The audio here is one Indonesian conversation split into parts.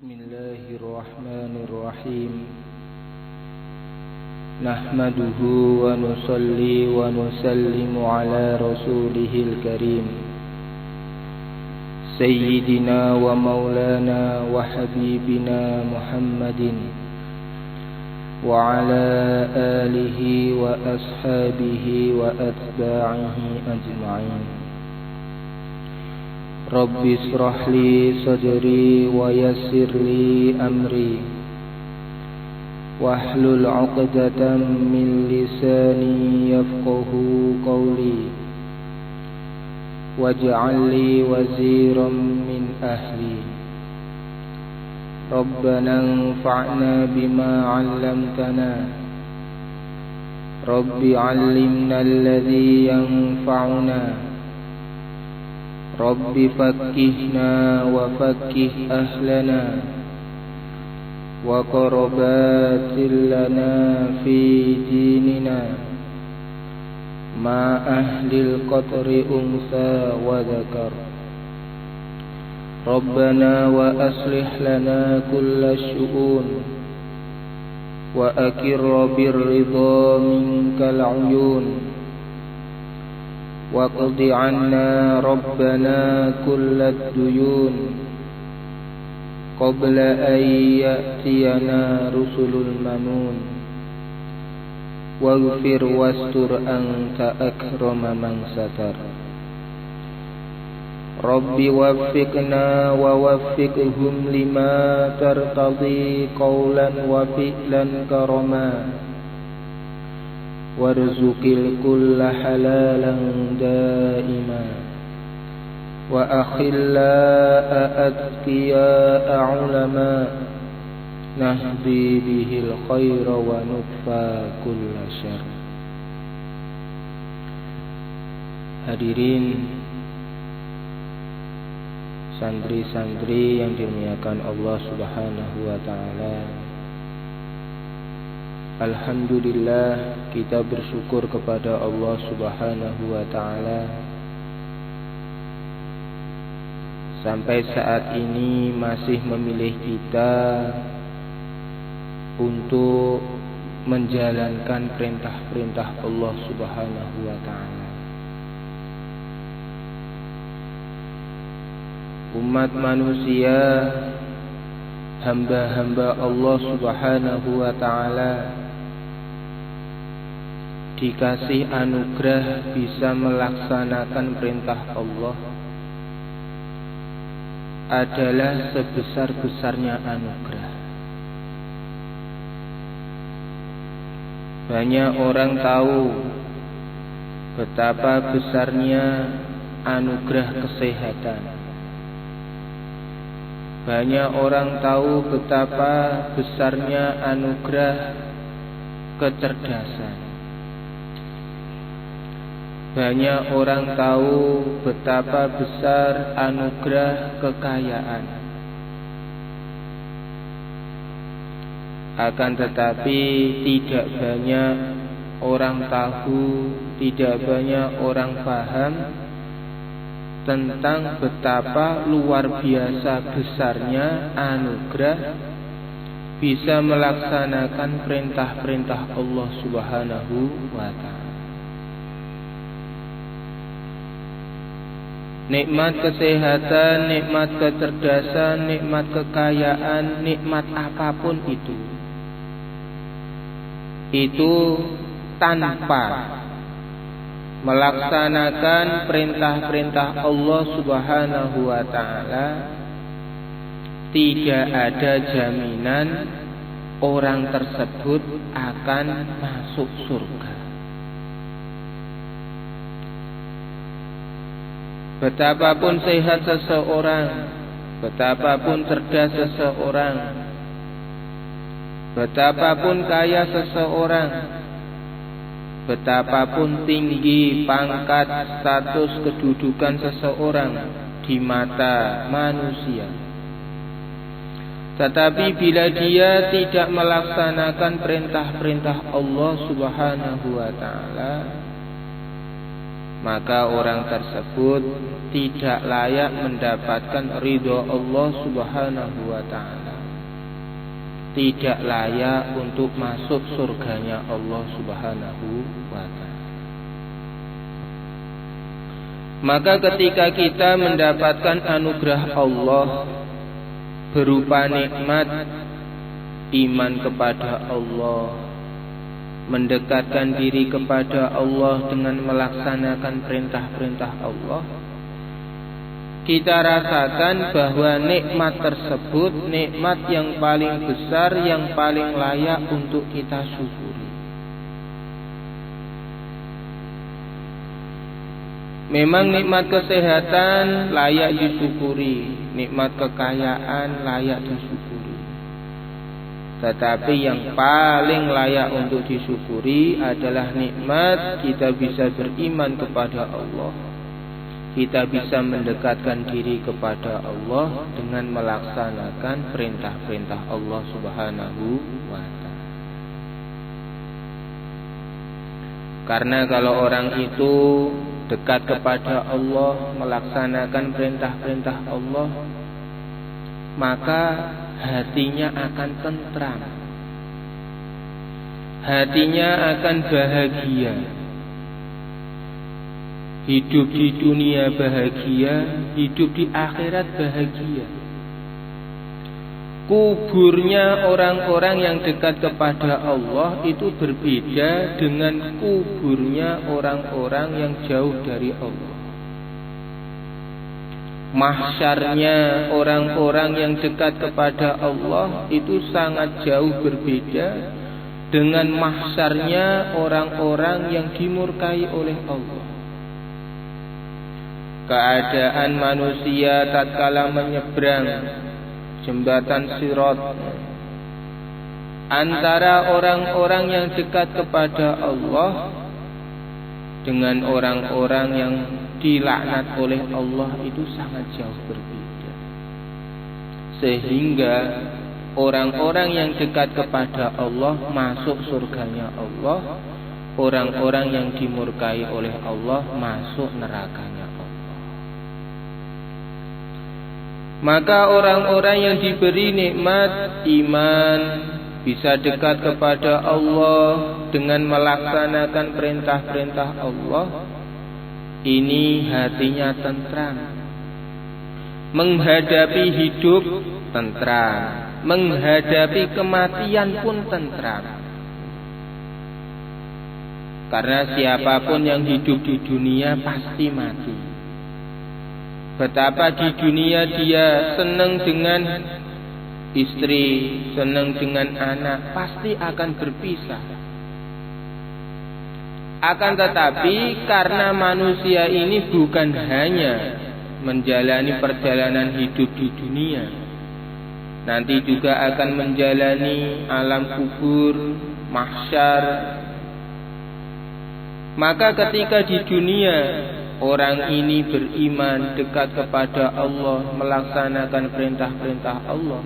Bismillahirrahmanirrahim. Nahmaduhu wa nusalli wa nusallimu ala rasulihil karim Sayyidina wa maulana wa habibina Muhammadin wa ala alihi wa ashabihi wa atba'ihi ajma'in. Rabbi israh li sadri wa yassir li amri wahlul 'uqdatam min lisani yafqahu qawli waj'al li waziran min ahli. Rabbana anfa'na bima 'allamtana Rabbi 'allimna alladhi yanfa'una Rabbi fakkihna wa fakkih ahlana wa qarabatil lana fi dinina ma ahlil qatri unsa wa dzakar. Rabbana wa aslih lana kulla syu'un wa akir birridha minkal 'uyun waqdi 'anna rabbana kullad duyun qabla an ya'tiyana rusulul manun waghfir wastur anta akrama man satar. Rabbi waffiqna wa waffiqhum lima tartadi qawlan wa fi'lan karama warzuqil kulla halalan daima wa akhilla atqiya ulama nahdi bihil khaira wa nutfa kulla syarr. Hadirin santri-santri yang dimuliakan Allah Subhanahu wa taala, alhamdulillah, kita bersyukur kepada Allah Subhanahu wa ta'ala sampai saat ini masih memilih kita untuk menjalankan perintah-perintah Allah Subhanahu wa ta'ala. Umat manusia, hamba-hamba Allah Subhanahu wa ta'ala dikasih anugerah bisa melaksanakan perintah Allah adalah sebesar-besarnya anugerah. Banyak orang tahu betapa besarnya anugerah kesehatan. Banyak orang tahu betapa besarnya anugerah kecerdasan. Banyak orang tahu betapa besar anugerah kekayaan. Akan tetapi tidak banyak orang tahu, tidak banyak orang paham tentang betapa luar biasa besarnya anugerah bisa melaksanakan perintah-perintah Allah Subhanahu wa ta'ala. Nikmat kesehatan, nikmat kecerdasan, nikmat kekayaan, nikmat apapun itu tanpa melaksanakan perintah-perintah Allah Subhanahu wa ta'ala tidak ada jaminan orang tersebut akan masuk surga. Betapapun sehat seseorang, betapapun cerdas seseorang, betapapun kaya seseorang, betapapun tinggi pangkat status kedudukan seseorang di mata manusia, tetapi bila dia tidak melaksanakan perintah-perintah Allah Subhanahu wa ta'ala, maka orang tersebut tidak layak mendapatkan ridho Allah Subhanahu wa ta'ala. tidak layak untuk masuk surganya Allah Subhanahu wa ta'ala. Maka ketika kita mendapatkan anugerah Allah berupa nikmat iman kepada Allah, mendekatkan diri kepada Allah dengan melaksanakan perintah-perintah Allah, kita rasakan bahwa nikmat tersebut nikmat yang paling besar, yang paling layak untuk kita syukuri. Memang nikmat kesehatan layak disyukuri, nikmat kekayaan layak disyukuri. Tetapi yang paling layak untuk disyukuri adalah nikmat kita bisa beriman kepada Allah. Kita bisa mendekatkan diri kepada Allah dengan melaksanakan perintah-perintah Allah Subhanahu wa ta'ala. Karena kalau orang itu dekat kepada Allah, melaksanakan perintah-perintah Allah, maka hatinya akan tentram, hatinya akan bahagia. Hidup di dunia bahagia, hidup di akhirat bahagia. Kuburnya orang-orang yang dekat kepada Allah itu berbeda dengan kuburnya orang-orang yang jauh dari Allah. Mahsyarnya orang-orang yang dekat kepada Allah itu sangat jauh berbeda dengan mahsyarnya orang-orang yang dimurkai oleh Allah. Keadaan manusia tatkala menyeberang jembatan Sirat antara orang-orang yang dekat kepada Allah dengan orang-orang yang dilaknat oleh Allah itu sangat jauh berbeda. Sehingga orang-orang yang dekat kepada Allah masuk surganya Allah, orang-orang yang dimurkai oleh Allah masuk nerakanya. Maka orang-orang yang diberi nikmat iman, bisa dekat kepada Allah dengan melaksanakan perintah-perintah Allah, ini hatinya tentram, menghadapi hidup tentram, menghadapi kematian pun tentram. Karena siapapun yang hidup di dunia pasti mati. Betapa di dunia dia senang dengan istri, senang dengan anak, pasti akan berpisah. Akan tetapi karena manusia ini bukan hanya menjalani perjalanan hidup di dunia, nanti juga akan menjalani alam kubur, mahsyar. Maka ketika di dunia orang ini beriman, dekat kepada Allah, melaksanakan perintah-perintah Allah,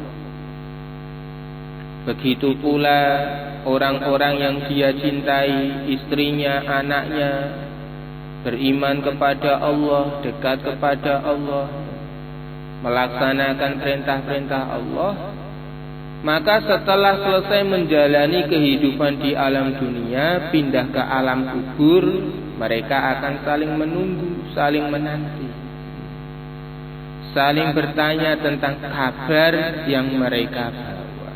begitu pula orang-orang yang dia cintai, istrinya, anaknya, beriman kepada Allah, dekat kepada Allah, melaksanakan perintah-perintah Allah. Maka setelah selesai menjalani kehidupan di alam dunia, pindah ke alam kubur, mereka akan saling menunggu, saling menanti, saling bertanya tentang kabar yang mereka bawa.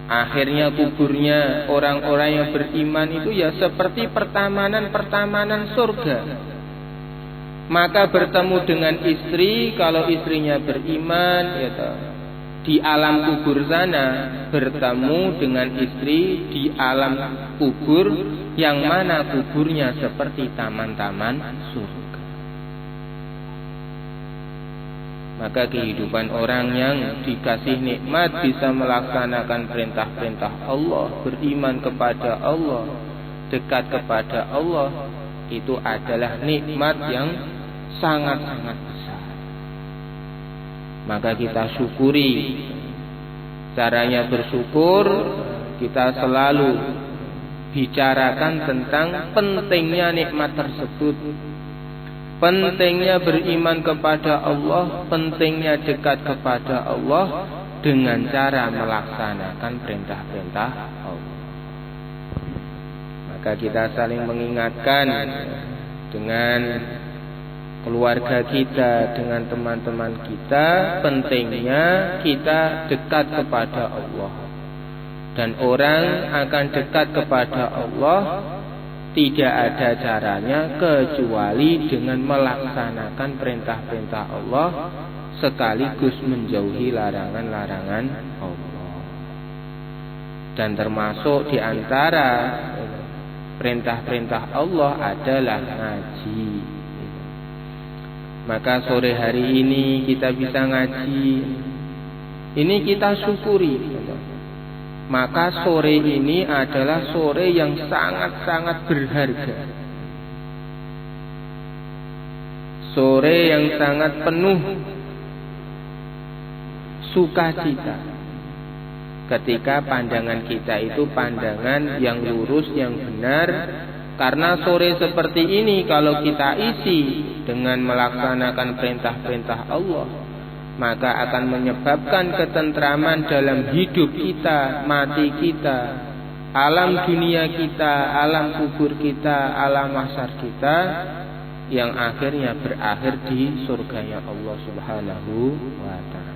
Akhirnya kuburnya orang-orang yang beriman itu ya seperti pertamanan-pertamanan surga. Maka bertemu dengan istri, kalau istrinya beriman, ya di alam kubur sana bertemu dengan istri di alam kubur yang mana kuburnya seperti taman-taman surga. Maka kehidupan orang yang dikasih nikmat bisa melaksanakan perintah-perintah Allah, beriman kepada Allah, dekat kepada Allah, itu adalah nikmat yang sangat-sangat besar. Maka kita syukuri. Caranya bersyukur, kita selalu bicarakan tentang pentingnya nikmat tersebut, pentingnya beriman kepada Allah, pentingnya dekat kepada Allah, dengan cara melaksanakan perintah-perintah Allah. Maka kita saling mengingatkan dengan keluarga kita, dengan teman-teman kita, pentingnya kita dekat kepada Allah. Dan orang akan dekat kepada Allah tidak ada caranya kecuali dengan melaksanakan perintah-perintah Allah sekaligus menjauhi larangan-larangan Allah. Dan termasuk di antara perintah-perintah Allah adalah ngaji. Maka sore hari ini kita bisa ngaji. Ini kita syukuri. Maka sore ini adalah sore yang sangat-sangat berharga. Sore yang sangat penuh sukacita. Ketika pandangan kita itu pandangan yang lurus, yang benar. Karena sore seperti ini kalau kita isi dengan melaksanakan perintah-perintah Allah, maka akan menyebabkan ketentraman dalam hidup kita, mati kita, alam dunia kita, alam kubur kita, alam mahsyar kita, yang akhirnya berakhir di surganya Allah Subhanahu wa ta'ala.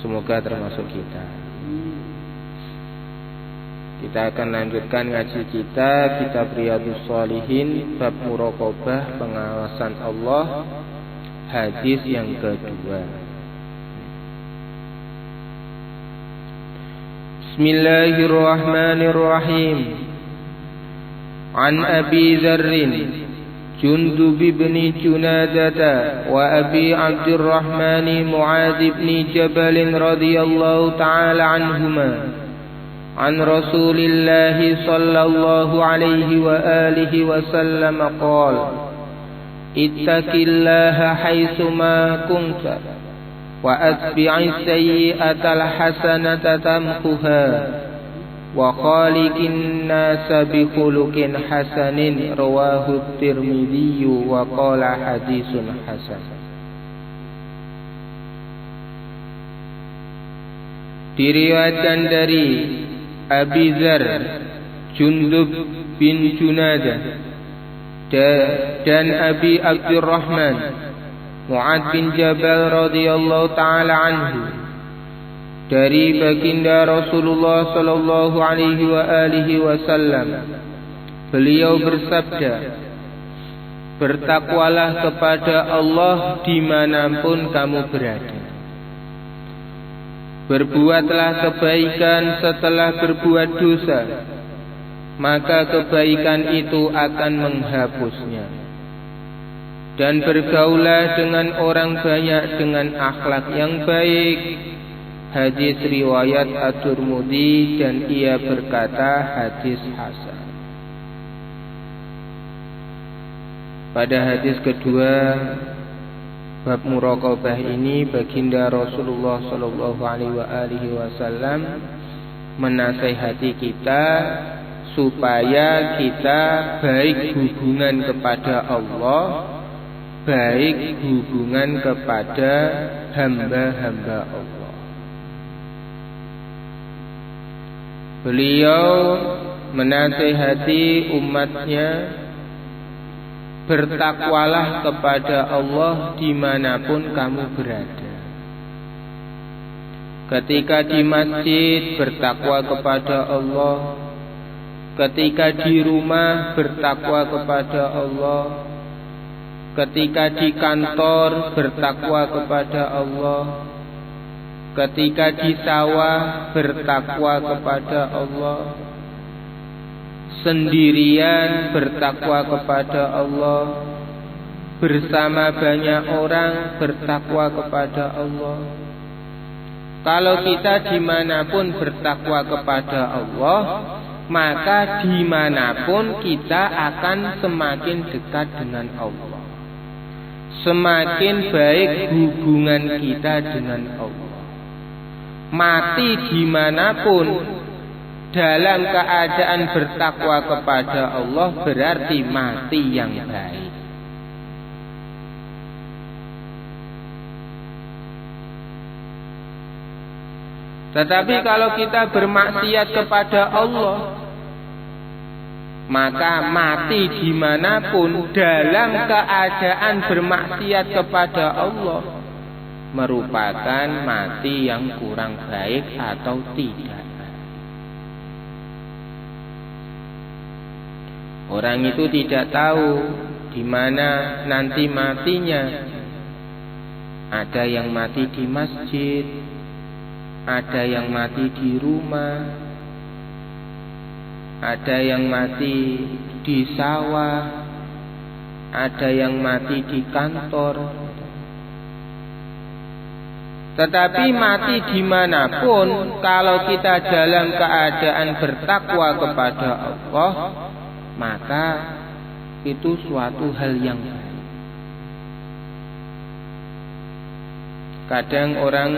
Semoga termasuk kita. Kita akan lanjutkan ngaji kita, kitab Riyadhus Shalihin, bab muraqabah, pengawasan Allah, hadis yang kedua. Bismillahirrahmanirrahim. An Abi Dzarrin Jundub bin Junadah wa Abi Abdurrahman Muadz bin Jabal radhiyallahu ta'ala anhuma عن رسول الله صلى الله عليه وآله وسلم قال اتق الله حيثما كنت وأتبع السيئة الحسنة تمحها وخالق الناس بخلق حسن رواه الترمذي وقال حديث حسن. Diriwayatkan dari Abi Dzar Jundub bin Junadah dan Abi Abdurrahman Muadz bin Jabal radhiyallahu ta'ala anhu dari baginda Rasulullah sallallahu alaihi wa alihi wasallam, beliau bersabda, bertakwalah kepada Allah dimanapun kamu berada. Berbuatlah kebaikan setelah berbuat dosa, maka kebaikan itu akan menghapusnya. Dan bergaulah dengan orang banyak dengan akhlak yang baik. Hadis riwayat At-Tirmidzi dan ia berkata hadis hasan. Pada hadis kedua bab muraqabah ini, baginda Rasulullah sallallahu alaihi wasallam menasihati kita supaya kita baik hubungan kepada Allah, baik hubungan kepada hamba-hamba Allah. Beliau menasihati umatnya, bertakwalah kepada Allah dimanapun kamu berada. Ketika di masjid, bertakwa kepada Allah. Ketika di rumah, bertakwa kepada Allah. Ketika di kantor, bertakwa kepada Allah. Ketika di sawah, bertakwa kepada Allah. Sendirian, bertakwa kepada Allah. Bersama banyak orang, bertakwa kepada Allah. Kalau kita dimanapun bertakwa kepada Allah, maka dimanapun kita akan semakin dekat dengan Allah, semakin baik hubungan kita dengan Allah. Mati dimanapun dalam keadaan bertakwa kepada Allah berarti mati yang baik. Tetapi kalau kita bermaksiat kepada Allah, maka mati dimanapun dalam keadaan bermaksiat kepada Allah merupakan mati yang kurang baik atau tidak. Orang itu tidak tahu di mana nanti matinya. Ada yang mati di masjid, ada yang mati di rumah, ada yang mati di sawah, ada yang mati di kantor. Tetapi mati dimanapun, kalau kita dalam keadaan bertakwa kepada Allah, maka itu suatu hal yang baik. Kadang orang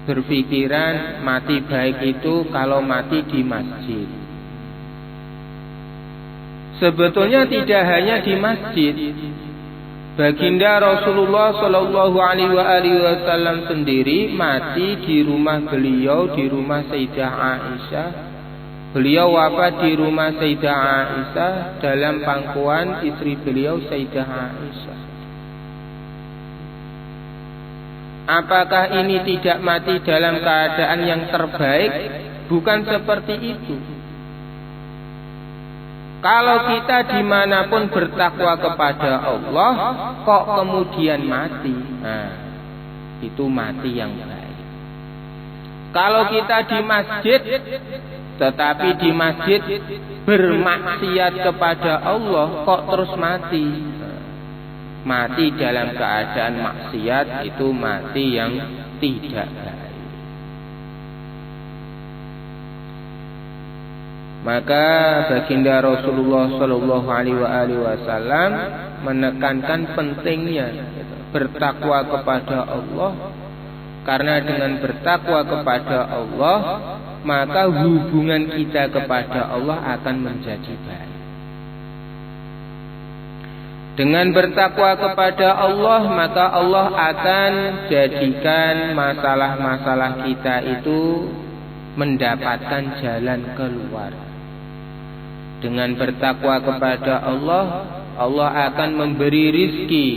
berpikiran mati baik itu kalau mati di masjid. Sebetulnya tidak hanya di masjid. Baginda Rasulullah Shallallahu Alaihi Wasallam sendiri mati di rumah beliau, di rumah Sayyidah Aisyah. Beliau wafat di rumah Sayyidah Aisyah dalam pangkuan istri beliau Sayyidah Aisyah. Apakah ini tidak mati dalam keadaan yang terbaik? Bukan seperti itu. Kalau kita dimanapun bertakwa kepada Allah, kok kemudian mati, itu mati yang baik. Kalau kita di masjid, tetapi di masjid bermaksiat kepada Allah, kok terus mati? Mati dalam keadaan maksiat itu mati yang tidak baik. Maka baginda Rasulullah Shallallahu Alaihi Wasallam menekankan pentingnya bertakwa kepada Allah, karena dengan bertakwa kepada Allah maka hubungan kita kepada Allah akan menjadi baik. Dengan bertakwa kepada Allah, maka Allah akan jadikan masalah-masalah kita itu mendapatkan jalan keluar. Dengan bertakwa kepada Allah, Allah akan memberi rizki,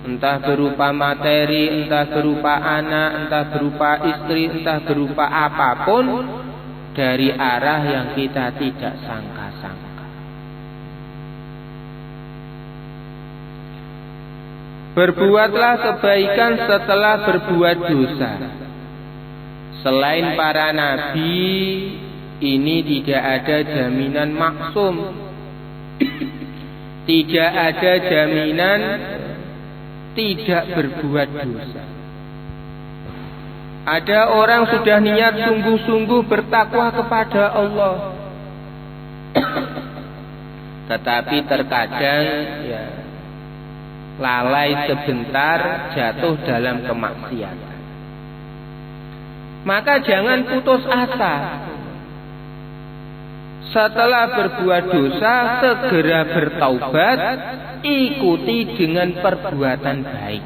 entah berupa materi, entah berupa anak, entah berupa istri, entah berupa apapun, dari arah yang kita tidak sangka-sangka. Berbuatlah kebaikan setelah berbuat dosa. Selain para nabi, ini tidak ada jaminan maksum. Tidak ada jaminan tidak berbuat dosa. Ada orang sudah niat sungguh-sungguh bertakwa kepada Allah, tetapi terkadang lalai sebentar, jatuh dalam kemaksiatan. Maka jangan putus asa. Setelah berbuat dosa, segera bertaubat, ikuti dengan perbuatan baik.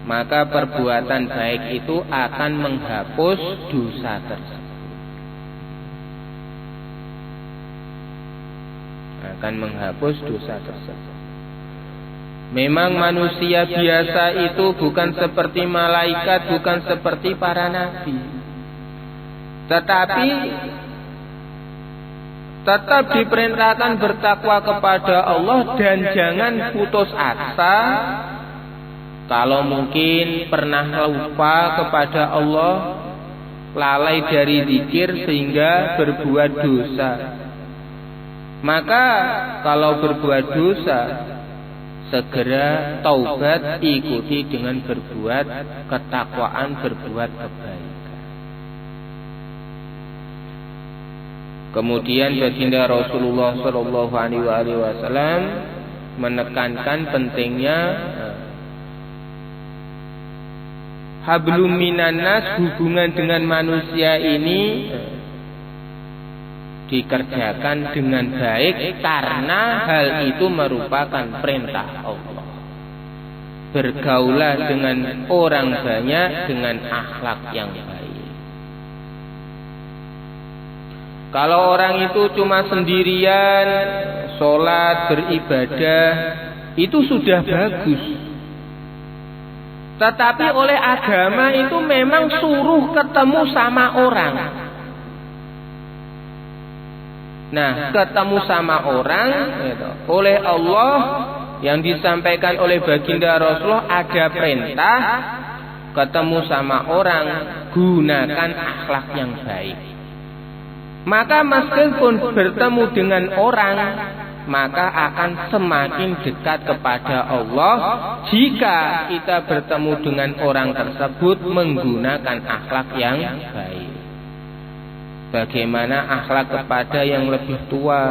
Maka perbuatan baik itu akan menghapus dosa tersebut. Akan menghapus dosa tersebut. Memang manusia biasa itu bukan seperti malaikat, bukan seperti para nabi. Tetapi tetap diperintahkan bertakwa kepada Allah dan jangan putus asa. Kalau mungkin pernah lupa kepada Allah, lalai dari zikir sehingga berbuat dosa, maka kalau berbuat dosa, segera taubat, ikuti dengan berbuat ketakwaan, berbuat kebaikan. Kemudian baginda Rasulullah Shallallahu Alaihi Wasallam menekankan pentingnya hablum minan nas, hubungan dengan manusia ini dikerjakan dengan baik karena hal itu merupakan perintah Allah. Bergaulah dengan orang banyak dengan akhlak yang baik. Kalau orang itu cuma sendirian, sholat, beribadah, itu sudah bagus. Tetapi oleh agama itu memang suruh ketemu sama orang. Nah, ketemu sama orang oleh Allah yang disampaikan oleh baginda Rasulullah, ada perintah ketemu sama orang, gunakan akhlak yang baik. Maka meskipun bertemu dengan orang, maka akan semakin dekat kepada Allah jika kita bertemu dengan orang tersebut menggunakan akhlak yang baik. Bagaimana akhlak kepada yang lebih tua,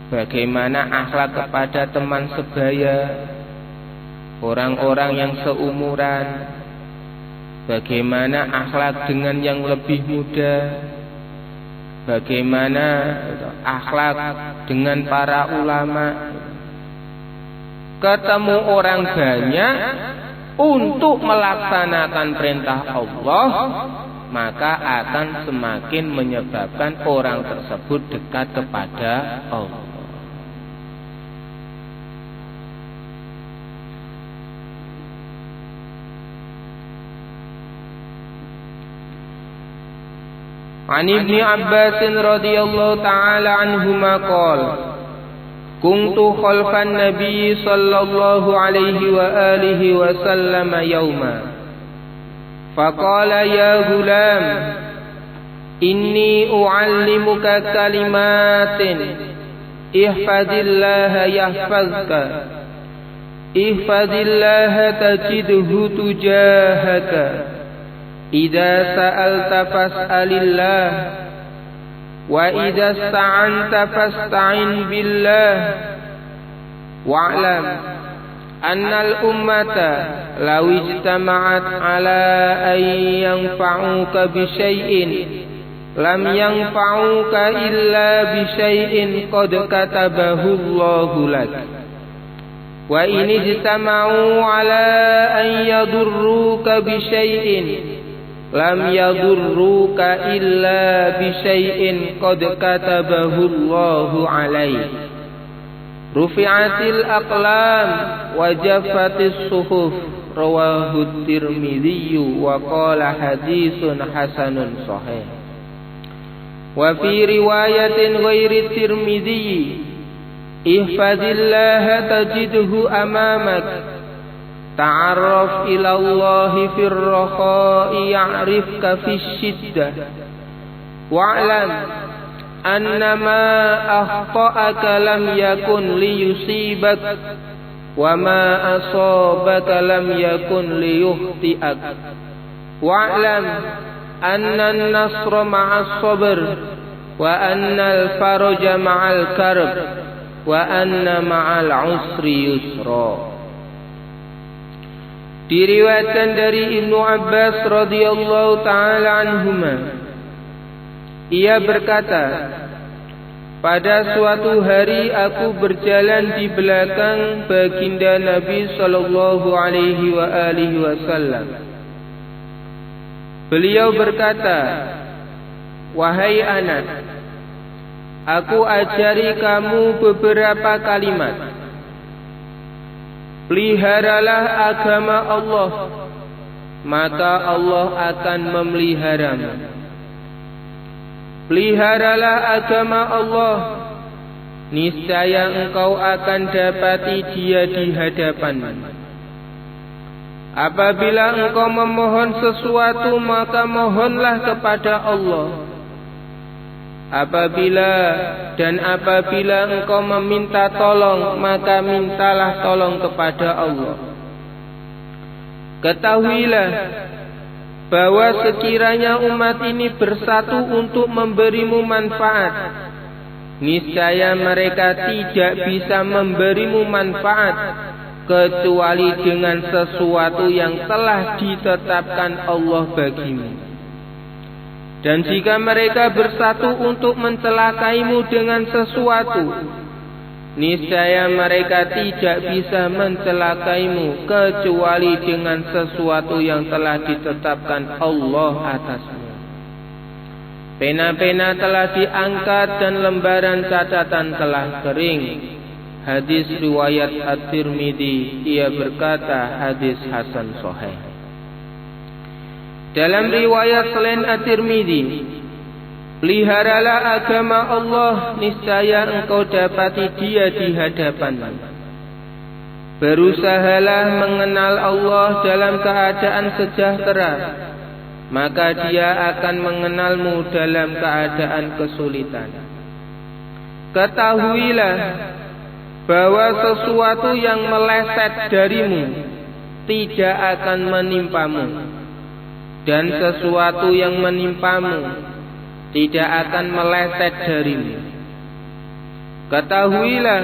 bagaimana akhlak kepada teman sebaya, orang-orang yang seumuran, bagaimana akhlak dengan yang lebih muda, bagaimana akhlak dengan para ulama. Ketemu orang banyak untuk melaksanakan perintah Allah, maka akan semakin menyebabkan orang tersebut dekat kepada Allah. An Ibni Abbas radhiyallahu ta'ala anhuma qala kuntu khalfan nabiy sallallahu alaihi wa alihi wa sallam yawma faqala ya gulam inni u'allimuka kalimatin ihfazillaha yahfazka ihfazillaha tajidhu tujahaka idza sa'alta fas'alillah wa idza ista'anta fasta'in billah wa'lam annal ummata law ijtama'at ala an yanfa'uka bi syai'in lam yanfa'uka illa bi syai'in qad katabahu Allahu lak wa in ijtama'u ala an yadurruka bi syai'in lam yadurruka illa bi syai'in qad katabahu Allahu alaik rufi'atil aqlam wa jaffatis suhuf rawahu Tirmidzi wa qala haditsun hasanun sahih wa fi riwayatin ghairi Tirmidzi ihfazillaha tajidhu amamak ta'arraf ila Allahi fir rakha'i ya'rifka fis shiddah wa'lam annama akhta'aka lam yakun liyusibak wa ma asabaka lam yakun liyukhti'ak wa'lam anna an-nasra ma'as sabr wa anna al-faraja ma'al karb wa anna ma'al usri yusra. Diriwayatkan dari Ibnu Abbas radhiyallahu taala anhuma, ia berkata, pada suatu hari aku berjalan di belakang baginda Nabi sallallahu alaihi wa alihi wasallam. Beliau berkata, wahai anak, aku ajari kamu beberapa kalimat. Peliharalah agama Allah, maka Allah akan memeliharamu. Peliharalah agama Allah, niscaya engkau akan dapati Dia di hadapanmu. Apabila engkau memohon sesuatu, maka mohonlah kepada Allah. Apabila engkau meminta tolong, maka mintalah tolong kepada Allah. Ketahuilah bahwa sekiranya umat ini bersatu untuk memberimu manfaat, niscaya mereka tidak bisa memberimu manfaat kecuali dengan sesuatu yang telah ditetapkan Allah bagimu. Dan jika mereka bersatu untuk mencelakaimu dengan sesuatu, niscaya mereka tidak bisa mencelakaimu kecuali dengan sesuatu yang telah ditetapkan Allah atasmu. Pena-pena telah diangkat dan lembaran catatan telah kering. Hadis riwayat At-Tirmidzi. Ia berkata hadis hasan sahih. Dalam riwayat selain At-Tirmidzi, peliharalah agama Allah, niscaya engkau dapati Dia di hadapanmu. Berusahalah mengenal Allah dalam keadaan sejahtera, maka Dia akan mengenalmu dalam keadaan kesulitan. Ketahuilah bahwa sesuatu yang meleset darimu tidak akan menimpamu, dan sesuatu yang menimpamu tidak akan meleset darimu. Ketahuilah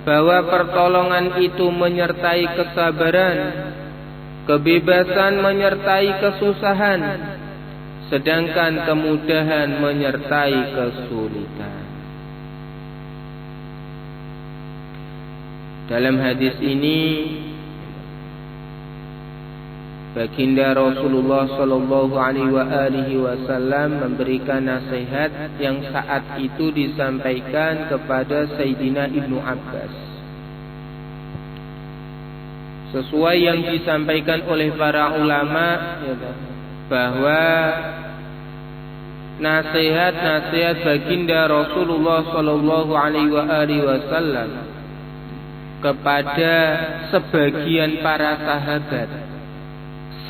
bahwa pertolongan itu menyertai kesabaran, kebebasan menyertai kesusahan, sedangkan kemudahan menyertai kesulitan. Dalam hadis ini, baginda Rasulullah sallallahu alaihi wasallam memberikan nasihat yang saat itu disampaikan kepada Sayyidina Ibnu Abbas. Sesuai yang disampaikan oleh para ulama, bahwa nasihat-nasihat baginda Rasulullah sallallahu alaihi wasallam kepada sebagian para sahabat,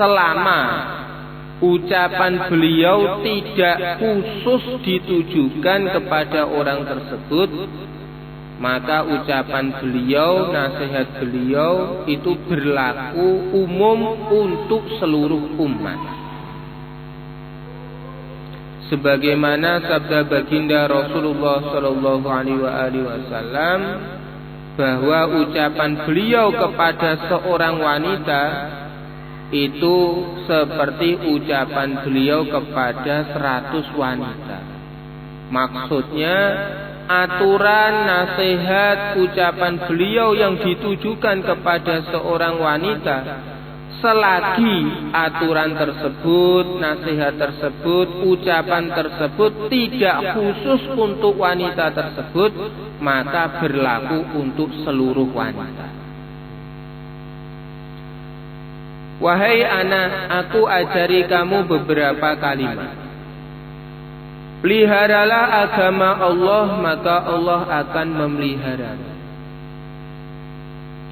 selama ucapan beliau tidak khusus ditujukan kepada orang tersebut, maka ucapan beliau, nasihat beliau itu berlaku umum untuk seluruh umat. Sebagaimana sabda baginda Rasulullah sallallahu alaihi wasallam, bahwa ucapan beliau kepada seorang wanita itu seperti ucapan beliau kepada 100 wanita. Maksudnya, aturan, nasihat, ucapan beliau yang ditujukan kepada seorang wanita, selagi aturan tersebut, nasihat tersebut, ucapan tersebut tidak khusus untuk wanita tersebut, maka berlaku untuk seluruh wanita. Wahai anak, aku ajari kamu beberapa kalimat. Peliharalah agama Allah, maka Allah akan memeliharamu.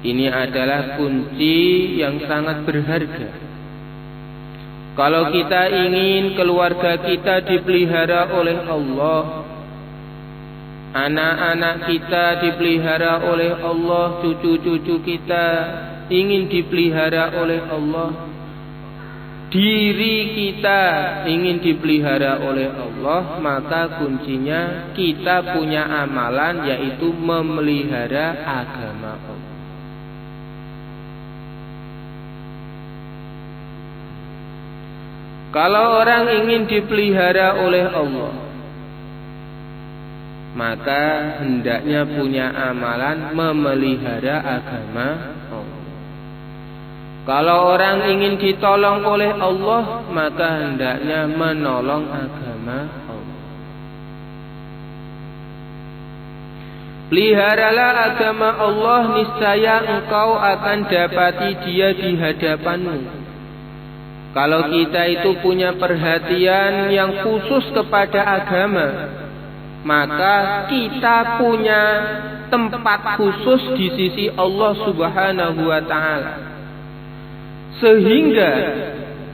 Ini adalah kunci yang sangat berharga. Kalau kita ingin keluarga kita dipelihara oleh Allah, anak-anak kita dipelihara oleh Allah, cucu-cucu kita ingin dipelihara oleh Allah, diri kita ingin dipelihara oleh Allah, maka kuncinya kita punya amalan, yaitu memelihara agama Allah. Kalau orang ingin dipelihara oleh Allah, maka hendaknya punya amalan memelihara agama Allah. Kalau orang ingin ditolong oleh Allah, maka hendaknya menolong agama Allah. Peliharalah agama Allah, niscaya engkau akan dapati Dia di hadapanmu. Kalau kita itu punya perhatian yang khusus kepada agama, maka kita punya tempat khusus di sisi Allah Subhanahu wa Ta'ala. Sehingga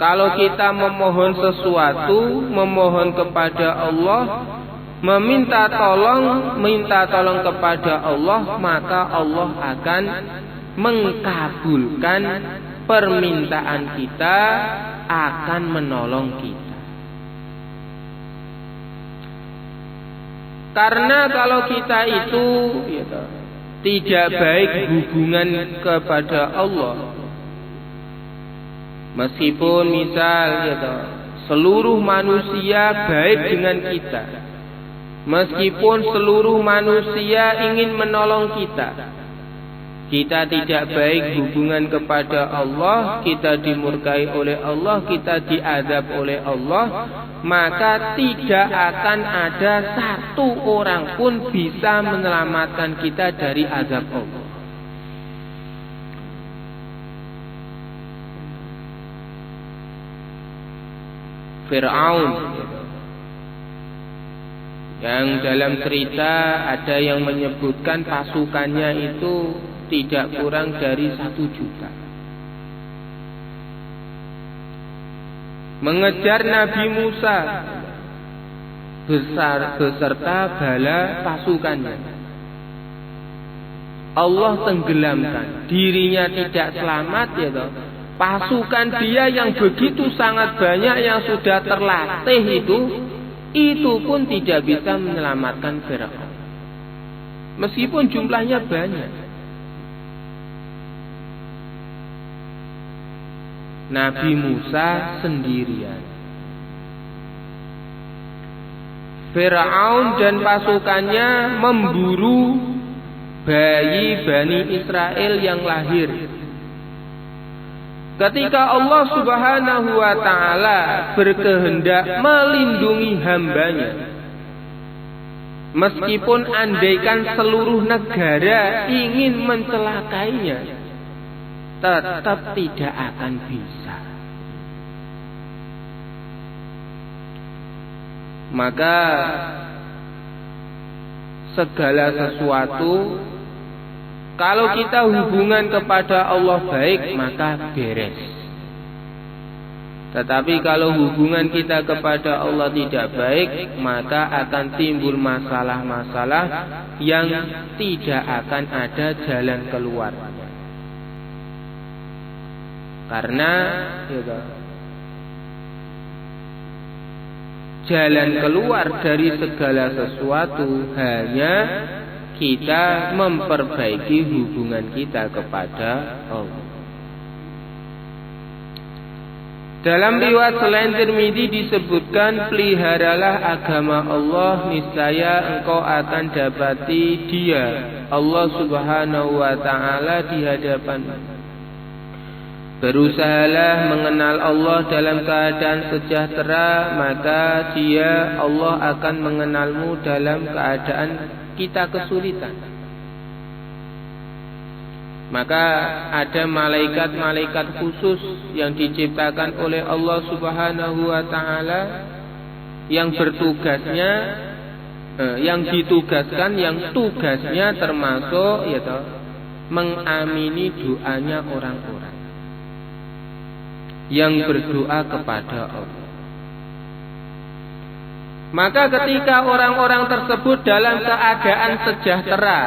kalau kita memohon sesuatu, memohon kepada Allah, minta tolong kepada Allah, maka Allah akan mengkabulkan permintaan kita, akan menolong kita. Karena kalau kita itu tidak baik hubungan kepada Allah, meskipun misal seluruh manusia baik dengan kita, Meskipun seluruh manusia ingin menolong kita, kita tidak baik hubungan kepada Allah, kita dimurkai oleh Allah, kita diazab oleh Allah, maka tidak akan ada satu orang pun bisa menyelamatkan kita dari azab Allah. Fir'aun, yang dalam cerita ada yang menyebutkan pasukannya itu tidak kurang dari 1 juta, mengejar Nabi Musa beserta bala pasukannya. Allah tenggelamkan, dirinya tidak selamat, ya toh. Pasukan dia yang begitu sangat banyak, yang sudah terlatih itu pun tidak bisa menyelamatkan Fir'aun, meskipun jumlahnya banyak. Nabi Musa sendirian. Fir'aun dan pasukannya memburu bayi Bani Israel yang lahir. Ketika Allah Subhanahu wa ta'ala berkehendak melindungi hambanya, meskipun andaikan seluruh negara ingin mencelakainya, tetap tidak akan bisa. Maka segala sesuatu, kalau kita hubungan kepada Allah baik, maka beres. Tetapi kalau hubungan kita kepada Allah tidak baik, maka akan timbul masalah-masalah yang tidak akan ada jalan keluar. Karena jalan keluar dari segala sesuatu hanya kita memperbaiki hubungan kita kepada Allah. Dalam riwayat selain Tirmidzi disebutkan, peliharalah agama Allah, niscaya engkau akan dapati Dia, Allah Subhanahu wa ta'ala, di hadapanmu. Berusahalah mengenal Allah dalam keadaan sejahtera, maka Dia, Allah, akan mengenalmu dalam keadaan kita kesulitan. Maka ada malaikat-malaikat khusus yang diciptakan oleh Allah Subhanahu wa ta'ala, yang bertugasnya, yang ditugaskan, yang tugasnya termasuk mengamini doanya orang-orang yang berdoa kepada Allah. Maka ketika orang-orang tersebut dalam keadaan sejahtera,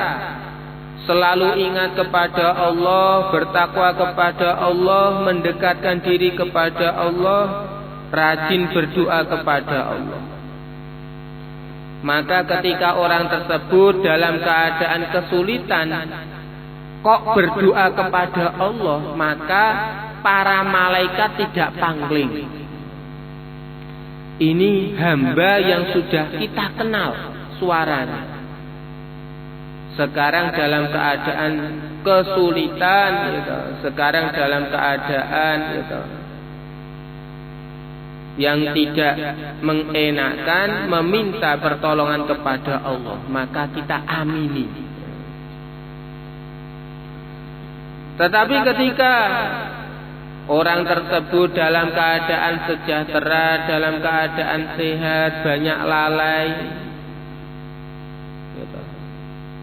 selalu ingat kepada Allah, bertakwa kepada Allah, mendekatkan diri kepada Allah, rajin berdoa kepada Allah. Maka ketika orang tersebut dalam keadaan kesulitan kok berdoa kepada Allah, maka para malaikat tidak pangling. Ini hamba yang sudah kita kenal suaranya. Sekarang dalam keadaan kesulitan, sekarang dalam keadaan yang tidak mengenakan, meminta pertolongan kepada Allah, maka kita amini. Tetapi ketika orang tersebut dalam keadaan sejahtera, dalam keadaan sehat, banyak lalai,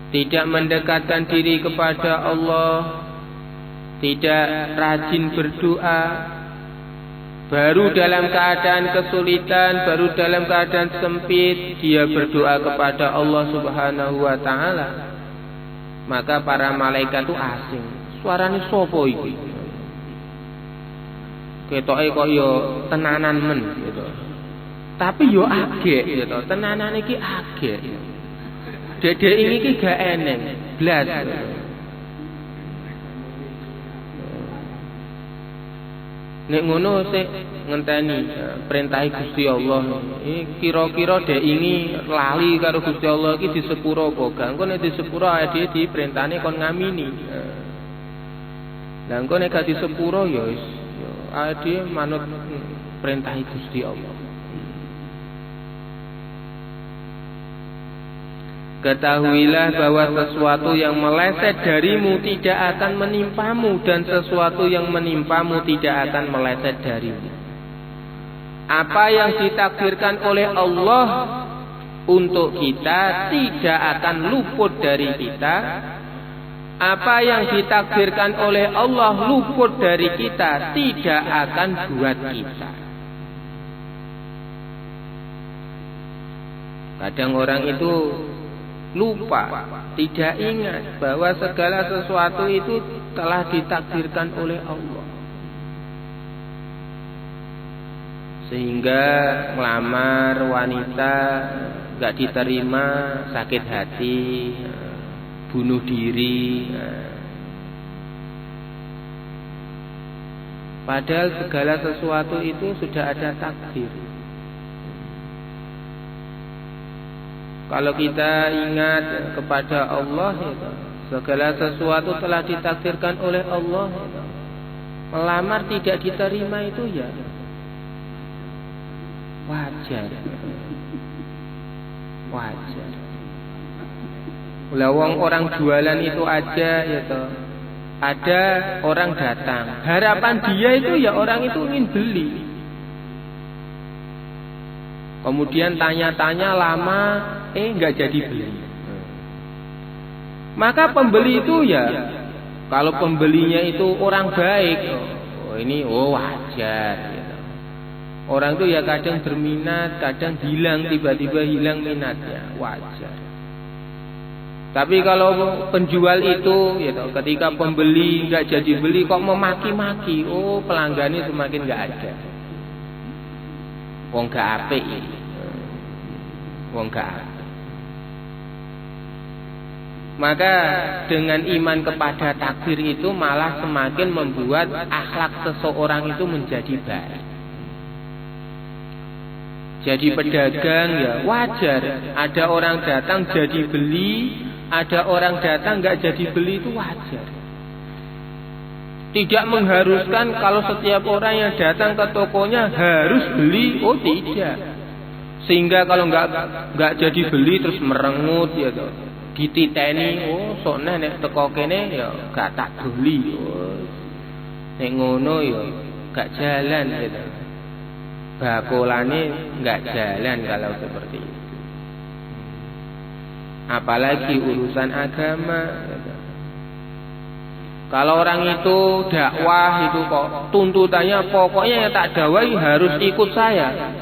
tidak mendekatkan diri kepada Allah, tidak rajin berdoa, baru dalam keadaan kesulitan, baru dalam keadaan sempit dia berdoa kepada Allah Subhanahu wa ta'ala, maka para malaikat itu asing. Suaranya sopo iki? Ketoke kok yo tenanan men gitu. Tapi yo agek gitu. Tenanan iki agek. Dede iki gak eneng, blas. Nek ngono sik ngenteni perintah Gusti Allah. Iki kira-kira dek ini lali karo Gusti Allah iki di sepuro apa gak? Engko nek di sepuro awake diperintahne kon ngamini. Lah engko nek gak di sepuro ya wis awake manut perintah Gusti Allah. Ketahuilah bahwa sesuatu yang meleset darimu tidak akan menimpamu, dan sesuatu yang menimpamu tidak akan meleset darimu. Apa yang ditakdirkan oleh Allah untuk kita tidak akan luput dari kita. Apa yang ditakdirkan oleh Allah luput dari kita tidak akan buat kita. Kadang orang itu lupa, tidak ingat bahwa segala sesuatu itu telah ditakdirkan oleh Allah. Sehingga melamar wanita gak diterima, sakit hati, bunuh diri. Padahal segala sesuatu itu sudah ada takdir. Kalau kita ingat kepada Allah, segala sesuatu telah ditakdirkan oleh Allah. Melamar tidak diterima itu ya wajar. Wajar. Lawang orang jualan itu aja ya toh. Ada orang datang, harapan dia itu ya orang itu ingin beli. Kemudian tanya-tanya lama, nggak jadi beli. Maka pembeli itu ya, kalau pembelinya itu orang baik, ini wajar. Gitu. Orang itu ya kadang berminat, kadang hilang, tiba-tiba hilang minatnya, wajar. Tapi kalau penjual itu, gitu, ketika pembeli nggak jadi beli kok memaki-maki, pelanggannya semakin nggak ada. Wong gak apik iki. Wong gak apik. Maka dengan iman kepada takdir itu malah semakin membuat akhlak seseorang itu menjadi baik. Jadi pedagang ya wajar, ada orang datang jadi beli, ada orang datang gak jadi beli itu wajar. Tidak mengharuskan kalau setiap orang yang datang ke tokonya harus beli, tidak. Sehingga kalau nggak jadi beli terus merengut ya toh, dititeni, sok nek teko kene ya gak tak beli. Nek ngono ya gak jalan gitu. Bakolane nggak jalan kalau seperti itu. Apalagi urusan agama gitu. Kalau orang itu dakwah itu kok tuntutannya pokoknya yang tak dakwai harus ikut saya.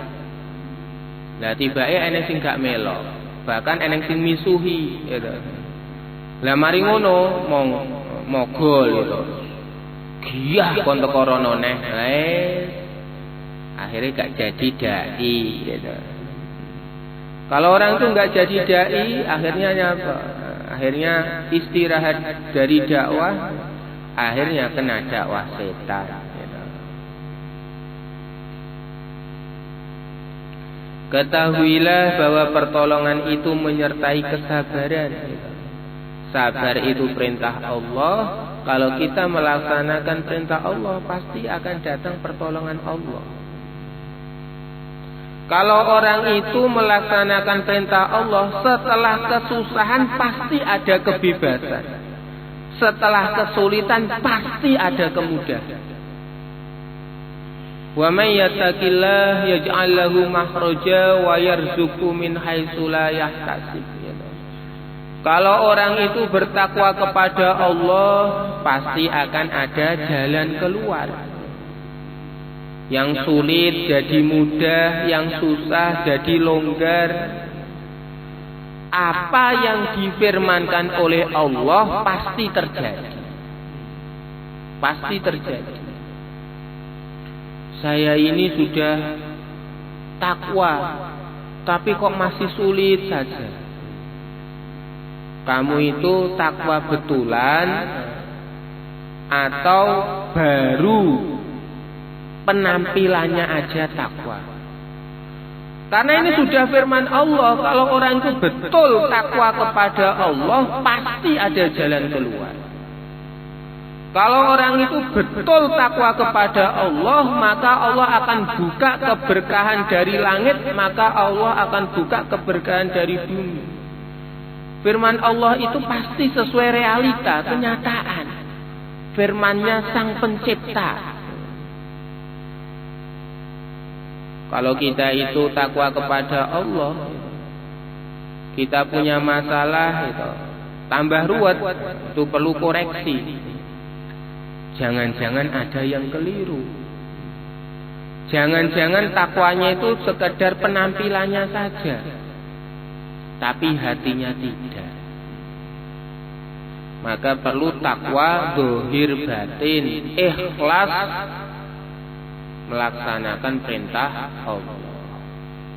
Lah tibake eneng sing gak melok, bahkan eneng sing misuhi gitu. Lah mari ngono mogol gitu. Giyah kon teko rono neh. Akhirnya gak jadi dai gitu. Kalau orang itu gak jadi dai, akhirnya apa? Akhirnya istirahat dari dakwah, akhirnya kena dakwah setan gitu. Ketahuilah bahwa pertolongan itu menyertai kesabaran gitu. Sabar itu perintah Allah. Kalau kita melaksanakan perintah Allah, pasti akan datang pertolongan Allah. Kalau orang itu melaksanakan perintah Allah, setelah kesusahan pasti ada kebebasan. Setelah kesulitan pasti ada kemudahan. Wa may yattaqillah yaj'al lahu makhraja wa yarzuqhu min haitsu la yahtasib. Kalau orang itu bertakwa kepada Allah, pasti akan ada jalan keluar. Yang sulit jadi mudah, yang susah jadi longgar. Apa yang difirmankan oleh Allah pasti terjadi. Pasti terjadi. Saya ini sudah takwa, tapi kok masih sulit saja. Kamu itu takwa betulan atau baru penampilannya aja takwa. Karena ini sudah firman Allah, kalau orang itu betul takwa kepada Allah, pasti ada jalan keluar. Kalau orang itu betul takwa kepada Allah, maka Allah akan buka keberkahan dari langit, maka Allah akan buka keberkahan dari bumi. Firman Allah itu pasti sesuai realita, kenyataan. Firman-Nya Sang Pencipta. Kalau kita itu takwa kepada Allah, kita punya masalah itu tambah ruwet, itu perlu koreksi. Jangan-jangan ada yang keliru. Jangan-jangan takwanya itu sekedar penampilannya saja, tapi hatinya tidak. Maka perlu takwa zahir batin, ikhlas melaksanakan perintah Allah,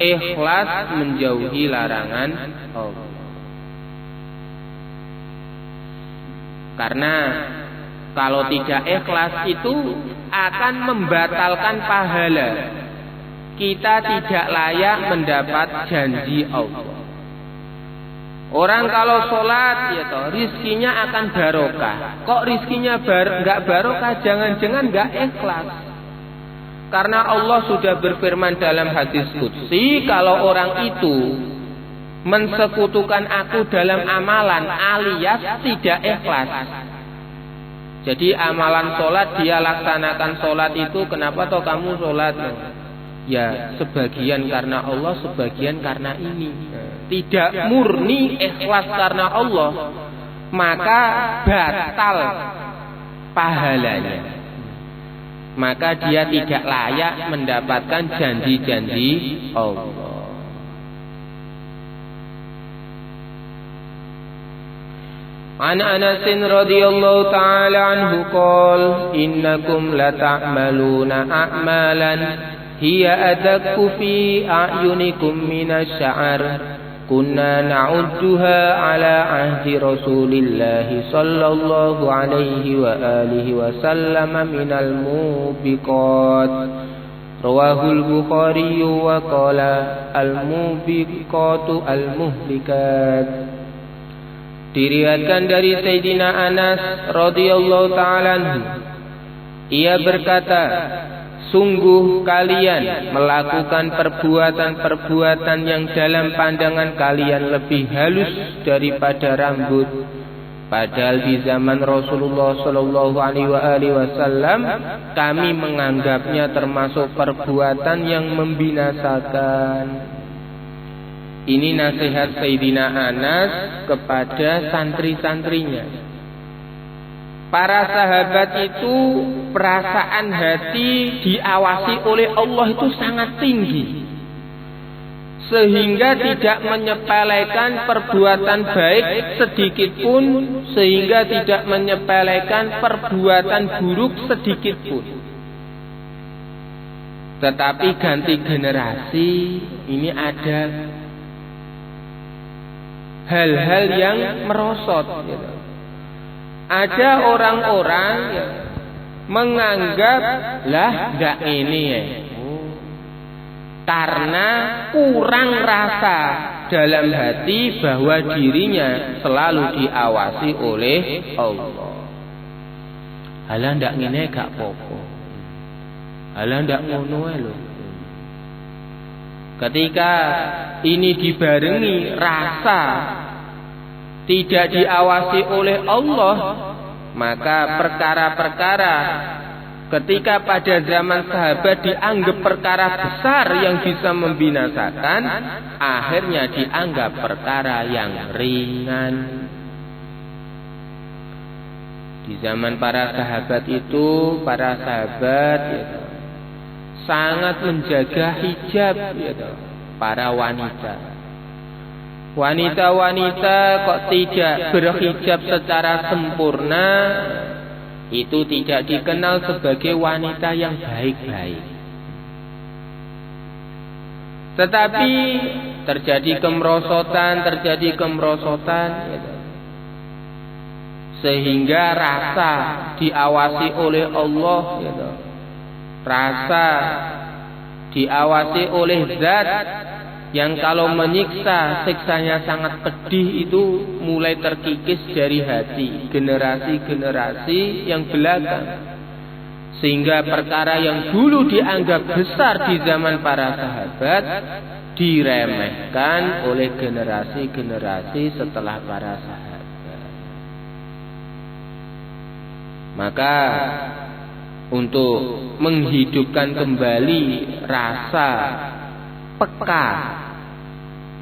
ikhlas menjauhi larangan Allah. Karena kalau tidak ikhlas itu akan membatalkan pahala. Kita tidak layak mendapat janji Allah. Orang kalau sholat ya toh rizkinya akan barokah. Kok rizkinya nggak barokah? Jangan-jangan nggak ikhlas. Karena Allah sudah berfirman dalam hadis qudsi, kalau orang itu mensekutukan aku dalam amalan alias tidak ikhlas. Jadi amalan sholat dia laksanakan sholat itu, kenapa toh kamu sholat? Ya sebagian karena Allah, sebagian karena ini. Tidak murni ikhlas karena Allah, maka batal pahalanya. Maka dia tidak layak mendapatkan janji-janji Allah. An Anas radhiyallahu ta'ala anhu qala innakum lata'maluna a'malan hiya adakku fi a'yunikum minasy-sya'ar kunna na'udduha ala ahdi Rasulillahi sallallahu alaihi wa alihi wa sallam minal mubiqat. Rawahul Bukhari wa qala al-mubiqatu al-muhlikat. Diriwayatkan dari Sayyidina Anas radhiyallahu ta'ala anhu, ia berkata, sungguh kalian melakukan perbuatan-perbuatan yang dalam pandangan kalian lebih halus daripada rambut. Padahal di zaman Rasulullah sallallahu alaihi wasallam kami menganggapnya termasuk perbuatan yang membinasakan. Ini nasihat Sayyidina Anas kepada santri-santrinya. Para sahabat itu perasaan hati diawasi oleh Allah itu sangat tinggi, sehingga tidak menyepelekan perbuatan baik sedikit pun, sehingga tidak menyepelekan perbuatan buruk sedikit pun. Tetapi ganti generasi ini ada hal-hal yang merosot gitu. Ada orang-orang yang menganggap lah enggak ini ya, karena kurang rasa dalam hati bahwa dirinya selalu diawasi oleh Allah. Halah ndak ngene gak apa-apa. Halah ndak ngono ae lho. Ketika ini dibarengi rasa tidak diawasi oleh Allah, maka perkara-perkara ketika pada zaman sahabat dianggap perkara besar yang bisa membinasakan, akhirnya dianggap perkara yang ringan. Di zaman para sahabat itu, para sahabat sangat menjaga hijab para wanita. Wanita-wanita kok tidak berhijab secara sempurna, itu tidak dikenal sebagai wanita yang baik-baik. Tetapi terjadi kemerosotan sehingga rasa diawasi oleh Allah rasa diawasi oleh zat yang kalau menyiksa siksanya sangat pedih, itu mulai terkikis dari hati generasi-generasi yang belakang, sehingga perkara yang dulu dianggap besar di zaman para sahabat diremehkan oleh generasi-generasi setelah para sahabat. Maka untuk menghidupkan kembali rasa peka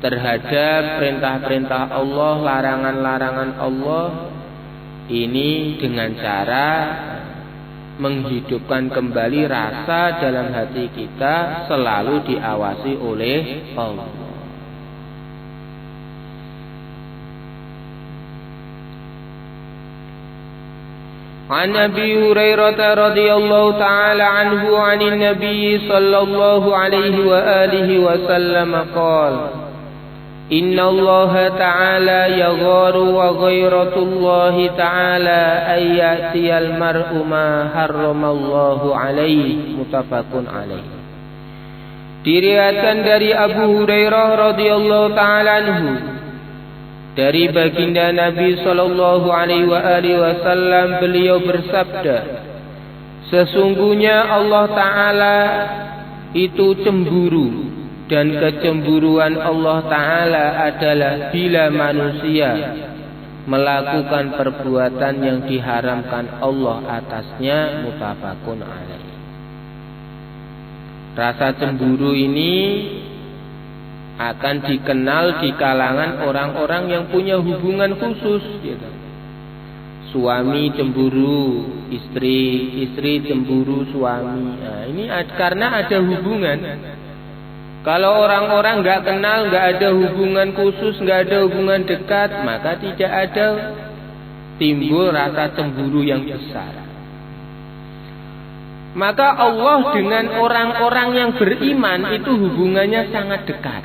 terhadap perintah-perintah Allah, larangan-larangan Allah, ini dengan cara menghidupkan kembali rasa dalam hati kita selalu diawasi oleh Allah. An Abi Hurairah radhiyallahu ta'ala anhu 'anil Nabi sallallahu alaihi wa alihi wasallam qala: Inna Allah ta'ala yagharu wa ghairatullahi ta'ala ayyatiyal mar'u ma harramallahu alaihi. Muttafaqun alaihi. Diriwayatkan dari Abu Hurairah radhiyallahu ta'ala anhu, dari baginda Nabi sallallahu alaihi wasallam, beliau bersabda, sesungguhnya Allah Ta'ala itu cemburu, dan kecemburuan Allah Ta'ala adalah bila manusia melakukan perbuatan yang diharamkan Allah atasnya. Muttafaqun alaih. Rasa cemburu ini akan dikenal di kalangan orang-orang yang punya hubungan khusus, gitu. Suami cemburu istri, istri cemburu suami. Nah, ini karena ada hubungan. Kalau orang-orang nggak kenal, nggak ada hubungan khusus, nggak ada hubungan dekat, maka tidak ada timbul rasa cemburu yang besar. Maka Allah dengan orang-orang yang beriman itu hubungannya sangat dekat.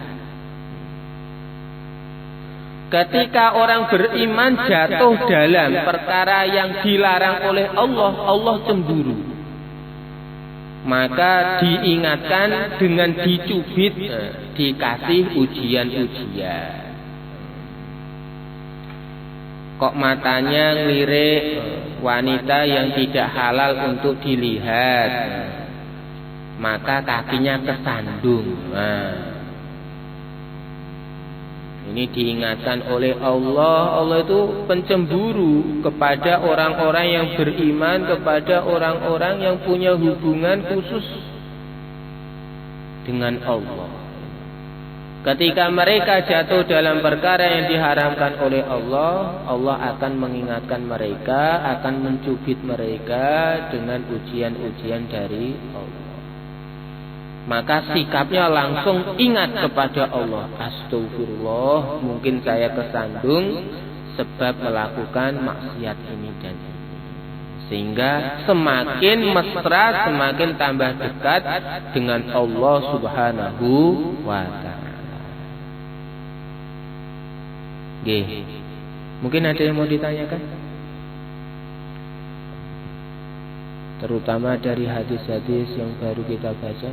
Ketika orang beriman jatuh dalam perkara yang dilarang oleh Allah, Allah cemburu. Maka diingatkan dengan dicubit, dikasih ujian-ujian. Kok matanya ngelirik wanita yang tidak halal untuk dilihat, maka kakinya kesandung. Nah, ini diingatkan oleh Allah. Allah itu pencemburu kepada orang-orang yang beriman, kepada orang-orang yang punya hubungan khusus dengan Allah. Ketika mereka jatuh dalam perkara yang diharamkan oleh Allah, Allah akan mengingatkan mereka, akan mencubit mereka dengan ujian-ujian dari Allah. Maka sikapnya langsung ingat kepada Allah. Astagfirullah, mungkin saya kesandung sebab melakukan maksiat ini dan ini. Sehingga semakin mesra, semakin tambah dekat dengan Allah Subhanahu wa ta'ala. Mungkin ada yang mau ditanyakan? Terutama dari hadis-hadis yang baru kita baca.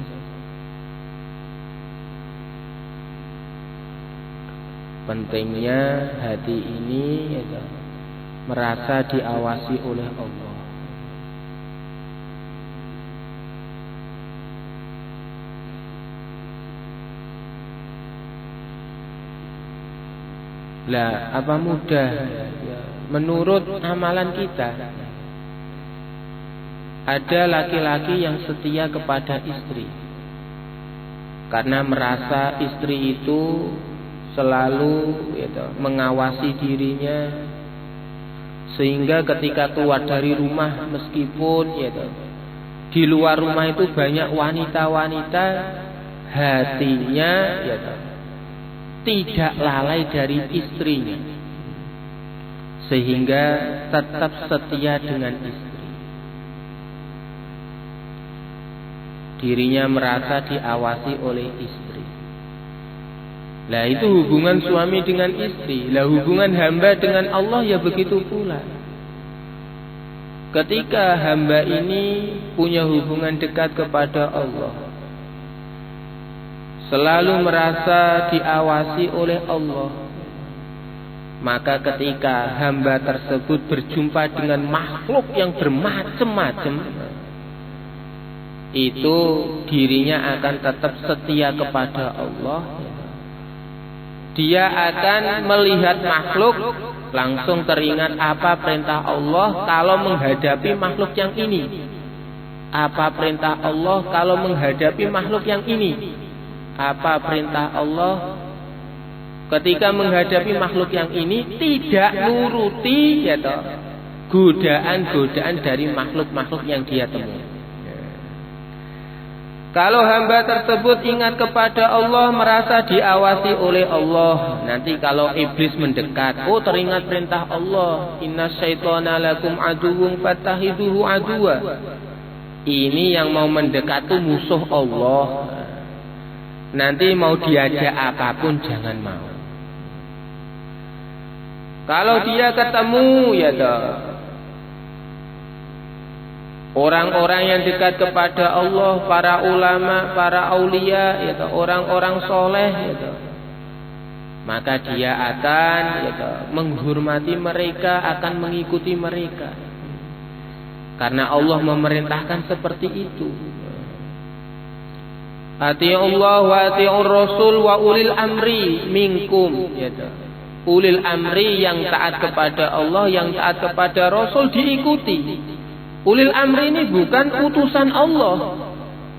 Pentingnya hati ini merasa diawasi oleh Allah. Lah, apa mudah? Menurut amalan kita, ada laki-laki yang setia kepada istri karena merasa istri itu selalu mengawasi dirinya, sehingga ketika keluar dari rumah, meskipun di luar rumah itu banyak wanita-wanita, hatinya tidak lalai dari istrinya, sehingga tetap setia dengan istri. Dirinya merasa diawasi oleh istri. Lah, itu hubungan suami dengan istri. Lah, hubungan hamba dengan Allah ya begitu pula. ketika hamba ini punya hubungan dekat kepada Allah, selalu merasa diawasi oleh Allah, maka ketika hamba tersebut berjumpa dengan makhluk yang bermacam-macam, itu dirinya akan tetap setia kepada Allah. Dia akan melihat makhluk, langsung teringat apa perintah Allah kalau menghadapi makhluk yang ini, apa perintah Allah kalau menghadapi makhluk yang ini, apa perintah Allah ketika menghadapi makhluk yang ini, tidak nuruti ya toh godaan-godaan dari makhluk-makhluk yang dia temui. Kalau hamba tersebut ingat kepada Allah, merasa diawasi oleh Allah, nanti kalau iblis mendekat, oh teringat perintah Allah, inna syaitana lakum aduwwun fattahiduhu aduwa. Ini yang mau mendekat tuh musuh Allah. Nanti mau diajak apapun jangan mau. Kalau dia ketemu ya toh orang-orang yang dekat kepada Allah, para ulama, para aulia, ya toh, orang-orang soleh, ya toh, maka dia akan ya toh, menghormati mereka, akan mengikuti mereka, karena Allah memerintahkan seperti itu. Ati'ullah wa ati'ur rasul wa ulil amri minkum, ya toh. Ulil amri yang taat kepada Allah, yang taat kepada Rasul diikuti. Ulil amri ini bukan utusan Allah,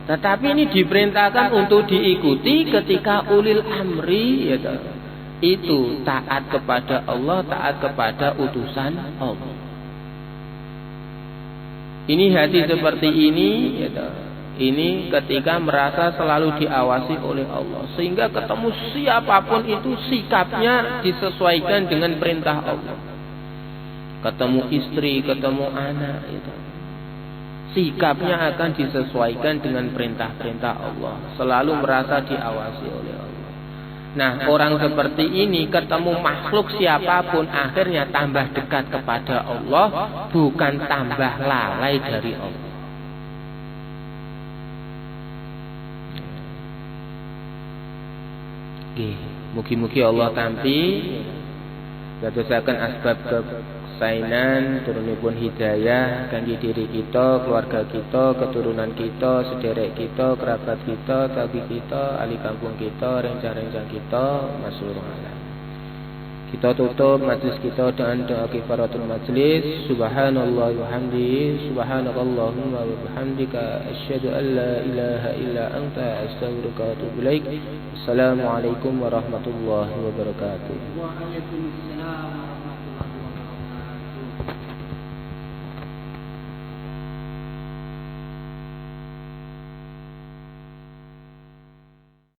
tetapi ini diperintahkan untuk diikuti ketika ulil amri ya, itu taat kepada Allah, taat kepada utusan Allah. Ini hati seperti ini ya, ini ketika merasa selalu diawasi oleh Allah, sehingga ketemu siapapun itu sikapnya disesuaikan dengan perintah Allah. Ketemu istri, ketemu anak itu, sikapnya akan disesuaikan dengan perintah-perintah Allah, selalu merasa diawasi oleh Allah. Nah, orang seperti ini ketemu makhluk siapapun akhirnya tambah dekat kepada Allah, bukan tambah lalai dari Allah. Mugi-mugi Allah tampi dadosaken asbab kesainan turunipun hidayah kangge diri kita, keluarga kita, keturunan kita, sederek kita, kerabat kita, tabi kita, ahli kampung kita, rencang-rencang kita, masyhur alam. Kita tutup majlis kita dengan doa kifaratul majlis. Subhanallah wa bihamdihi, subhanakallahumma wa bihamdika, asyhadu an la ilaha illa anta, astaghfiruka wa atubu ilaik. Assalamualaikum warahmatullahi wabarakatuh. Waalaikumsalam.